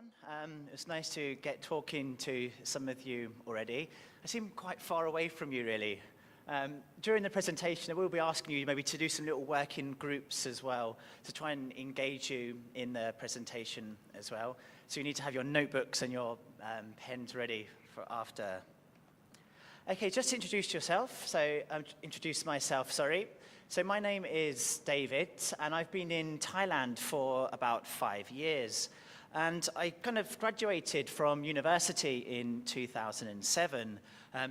everyone. It's nice to get talking to some of you already. I seem quite far away from you, really. During the presentation, I will be asking you maybe to do some little work in groups as well, to try and engage you in the presentation as well. So you need to have your notebooks and your pens ready for after. Okay, just to introduce yourself. Introduce myself, sorry. So my name is David, and I've been in Thailand for about 5 years. And I kind of graduated from university in 2007,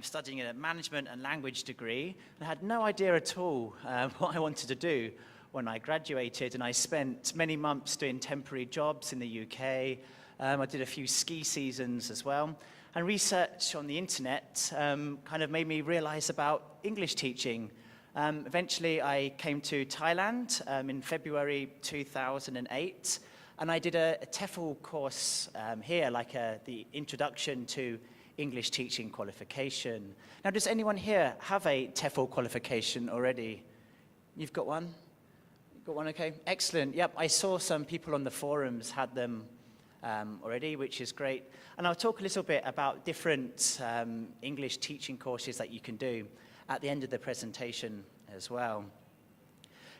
studying a management and language degree, and had no idea at all what I wanted to do when I graduated. And I spent many months doing temporary jobs in the UK. I did a few ski seasons as well. And research on the internet kind of made me realize about English teaching. Eventually, I came to Thailand in February 2008. And I did a TEFL course here, like the Introduction to English Teaching qualification. Now, does anyone here have a TEFL qualification already? You've got one? You've got one, okay. Excellent. Yep, I saw some people on the forums had them already, which is great. And I'll talk a little bit about different English teaching courses that you can do at the end of the presentation as well.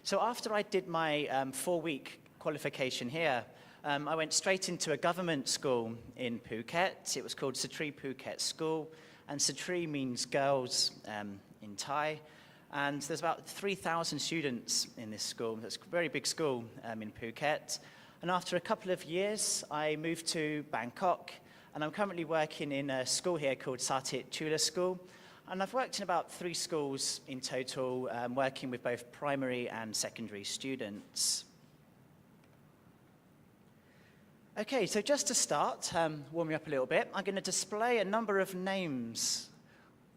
So after I did my 4-week qualification here, I went straight into a government school in Phuket. It was called Satri Phuket School, and Satri means girls in Thai. And there's about 3,000 students in this school. It's a very big school in Phuket. And after a couple of years, I moved to Bangkok, and I'm currently working in a school here called Satit Chula School. And I've worked in about 3 schools in total, working with both primary and secondary students. Okay, so just to start, warming up a little bit, I'm going to display a number of names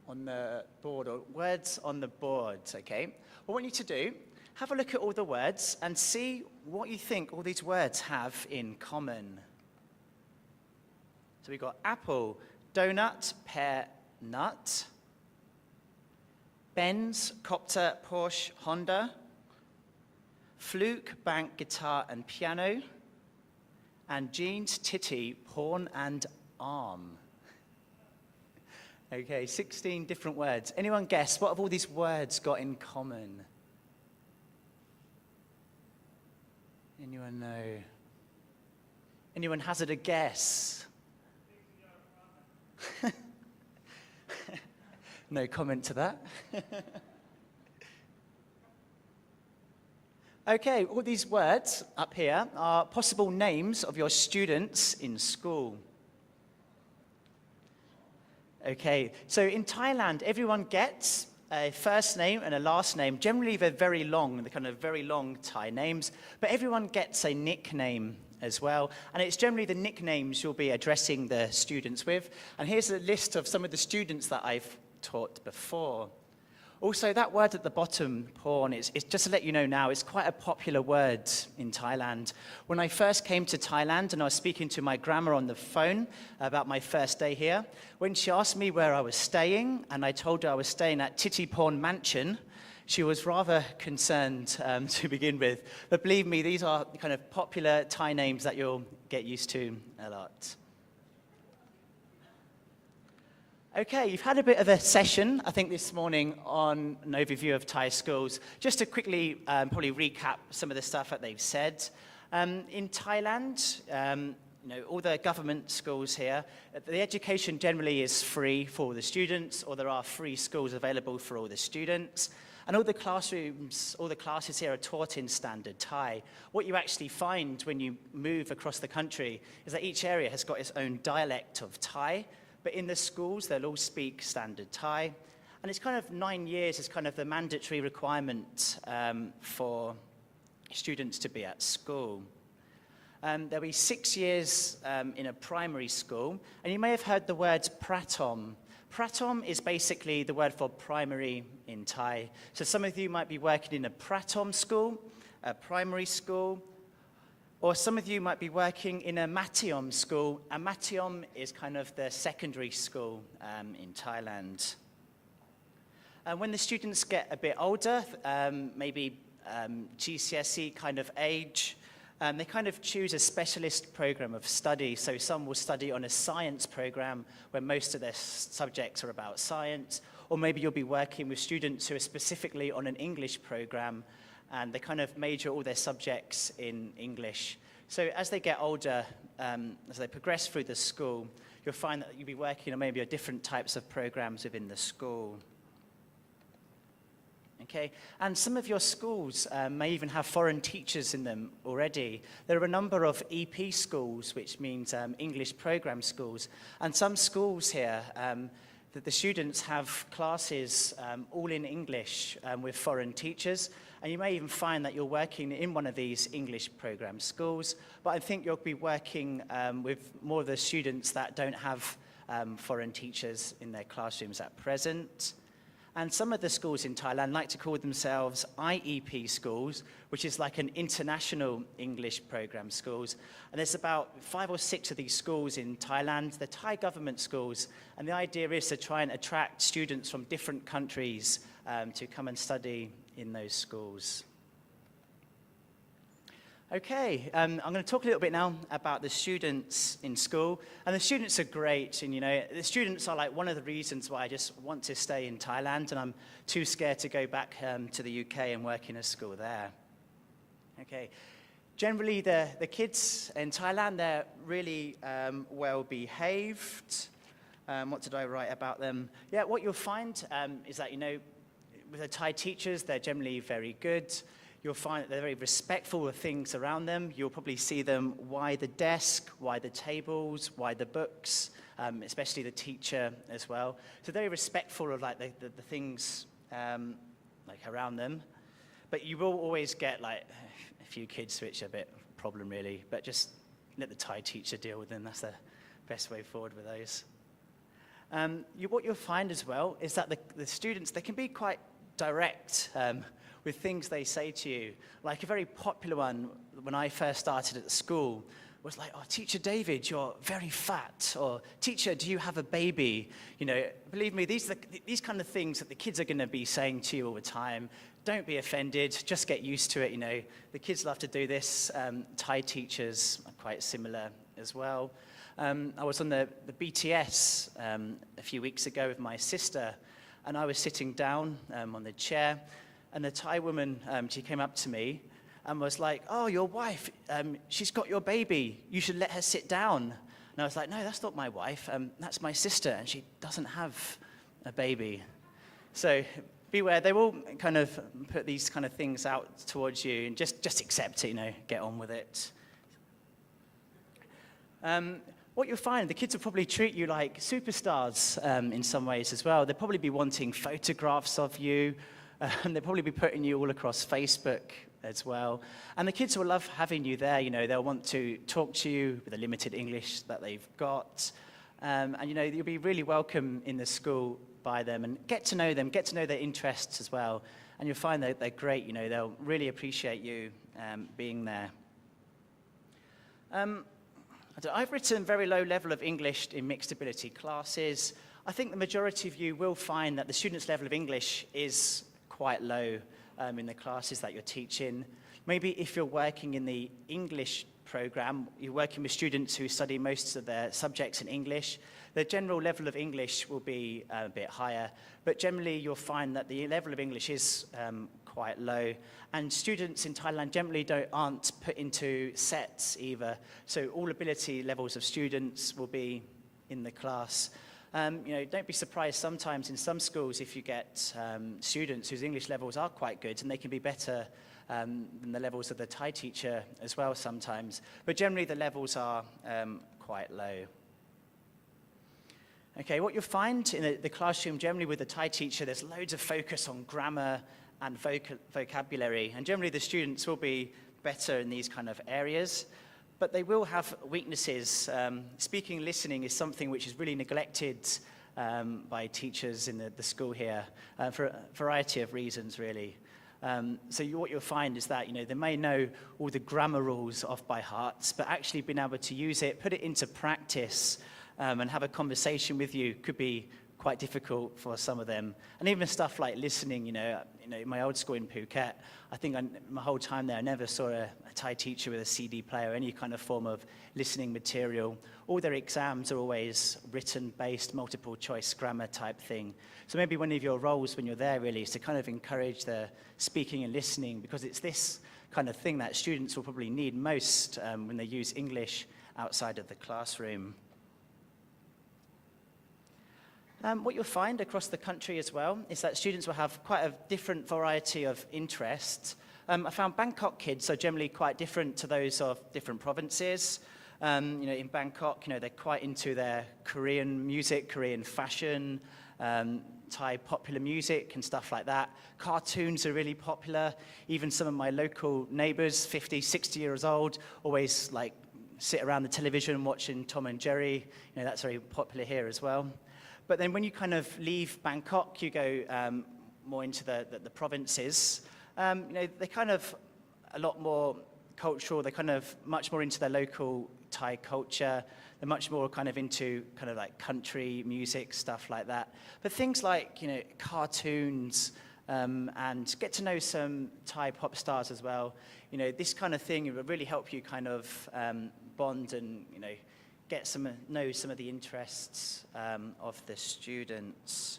on the board, or words on the board, okay? What I want you to do, have a look at all the words and see what you think all these words have in common. So we've got apple, donut, pear, nut, Benz, copter, Porsche, Honda, flute, bank, guitar, and piano, and jeans, titty, porn, and arm. Okay, 16 different words. Anyone guess what have all these words got in common? Anyone know? Anyone hazard a guess? No comment to that. Okay, all these words up here are possible names of your students in school. Okay, so in Thailand, everyone gets a first name and a last name. Generally, they're very long, they're kind of very long Thai names, but everyone gets a nickname as well. And it's generally the nicknames you'll be addressing the students with. And here's a list of some of the students that I've taught before. Also, that word at the bottom, porn, it's just to let you know now, it's quite a popular word in Thailand. When I first came to Thailand and I was speaking to my grandma on the phone about my first day here, when she asked me where I was staying, and I told her I was staying at Titi Porn Mansion, she was rather concerned to begin with. But believe me, these are kind of popular Thai names that you'll get used to a lot. Okay, you've had a bit of a session, I think, this morning on an overview of Thai schools. Just to quickly probably recap some of the stuff that they've said. In Thailand, all the government schools here, the education generally is free for all the students, or there are free schools available for all the students. And all the classrooms, all the classes here are taught in standard Thai. What you actually find when you move across the country is that each area has got its own dialect of Thai. But in the schools, they'll all speak standard Thai. And it's kind of 9 years is kind of the mandatory requirement for students to be at school. There'll be 6 years in a primary school. And you may have heard the word pratom. Pratom is basically the word for primary in Thai. So some of you might be working in a pratom school, a primary school, or some of you might be working in a Mathiom school. A Mathiom is kind of the secondary school in Thailand. And when the students get a bit older, maybe GCSE kind of age, They kind of choose a specialist program of study. So some will study on a science program where most of their subjects are about science, or maybe you'll be working with students who are specifically on an English program, and they kind of major all their subjects in English. So as they get older, as they progress through the school, you'll find that you'll be working on maybe different types of programs within the school. Okay, and some of your schools may even have foreign teachers in them already. There are a number of EP schools, which means English program schools, and some schools here that the students have classes all in English with foreign teachers, and you may even find that you're working in one of these English program schools, but I think you'll be working with more of the students that don't have foreign teachers in their classrooms at present. And some of the schools in Thailand like to call themselves IEP schools, which is like an international English program schools. And there's about 5 or 6 of these schools in Thailand. They're Thai government schools. And the idea is to try and attract students from different countries to come and study in those schools. Okay, I'm going to talk a little bit now about the students in school. And the students are great, and the students are like one of the reasons why I just want to stay in Thailand, and I'm too scared to go back to the UK and work in a school there. Okay, generally the kids in Thailand, they're really well behaved. What did I write about them? Yeah, what you'll find is that, with the Thai teachers, they're generally very good. You'll find that they're very respectful of things around them. You'll probably see them why the desk, why the tables, why the books, especially the teacher as well. So they're very respectful of like the things like around them. But you will always get like a few kids which are a bit of a problem really, but just let the Thai teacher deal with them. That's the best way forward with those. What you'll find as well is that the students, they can be quite direct with things they say to you. Like a very popular one when I first started at school was like, "Oh, Teacher David, you're very fat," or "Teacher, do you have a baby?" Believe me, these kind of things that the kids are going to be saying to you all the time. Don't be offended, just get used to it, The kids love to do this. Thai teachers are quite similar as well. I was on the BTS a few weeks ago with my sister, and I was sitting down on the chair, and a Thai woman, she came up to me and was like, "Oh, your wife, she's got your baby. You should let her sit down." And I was like, "No, that's not my wife. That's my sister, and she doesn't have a baby." So beware, they will kind of put these kind of things out towards you, and just accept it, get on with it. What you'll find, the kids will probably treat you like superstars in some ways as well. They'll probably be wanting photographs of you. They'll probably be putting you all across Facebook as well. And the kids will love having you there. They'll want to talk to you with the limited English that they've got. And you'll be really welcome in the school by them, and get to know them, get to know their interests as well. And you'll find that they're great. They'll really appreciate you being there. I've written very low level of English in mixed ability classes. I think the majority of you will find that the students' level of English is quite low in the classes that you're teaching. Maybe if you're working in the English program, you're working with students who study most of their subjects in English, the general level of English will be a bit higher, but generally you'll find that the level of English is quite low, and students in Thailand generally aren't put into sets either, so all ability levels of students will be in the class. Don't be surprised sometimes in some schools if you get students whose English levels are quite good, and they can be better than the levels of the Thai teacher as well sometimes. But generally the levels are quite low. Okay, what you'll find in the classroom generally with the Thai teacher, there's loads of focus on grammar and vocabulary. And generally the students will be better in these kind of areas. But they will have weaknesses. Speaking and listening is something which is really neglected by teachers in the school here for a variety of reasons, really. What you'll find is that they may know all the grammar rules off by heart, but actually being able to use it, put it into practice, and have a conversation with you could be quite difficult for some of them. And even stuff like listening, in my old school in Phuket, I think my whole time there, I never saw a Thai teacher with a CD player or any kind of form of listening material. All their exams are always written-based, multiple-choice grammar type thing. So maybe one of your roles when you're there really is to kind of encourage the speaking and listening, because it's this kind of thing that students will probably need most when they use English outside of the classroom. What you'll find across the country as well is that students will have quite a different variety of interests. I found Bangkok kids are generally quite different to those of different provinces. In Bangkok, they're quite into their Korean music, Korean fashion, Thai popular music and stuff like that. Cartoons are really popular. Even some of my local neighbors, 50, 60 years old, always sit around the television watching Tom and Jerry. That's very popular here as well. But then when you kind of leave Bangkok, you go more into the provinces. They're kind of a lot more cultural. They're kind of much more into their local Thai culture. They're much more kind of into kind of like country music, stuff like that. But things like, cartoons and get to know some Thai pop stars as well. This kind of thing will really help you kind of bond and, know some of the interests of the students.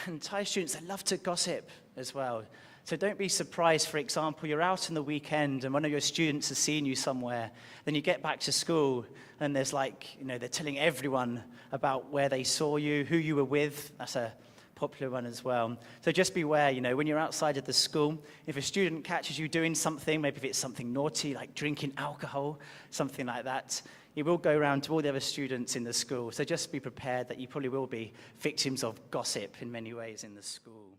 And Thai students, they love to gossip as well. So don't be surprised, for example, you're out on the weekend and one of your students has seen you somewhere. Then you get back to school and there's they're telling everyone about where they saw you, who you were with. That's a popular one as well. So just beware, when you're outside of the school, if a student catches you doing something, maybe if it's something naughty, like drinking alcohol, something like that, it will go around to all the other students in the school. So just be prepared that you probably will be victims of gossip in many ways in the school.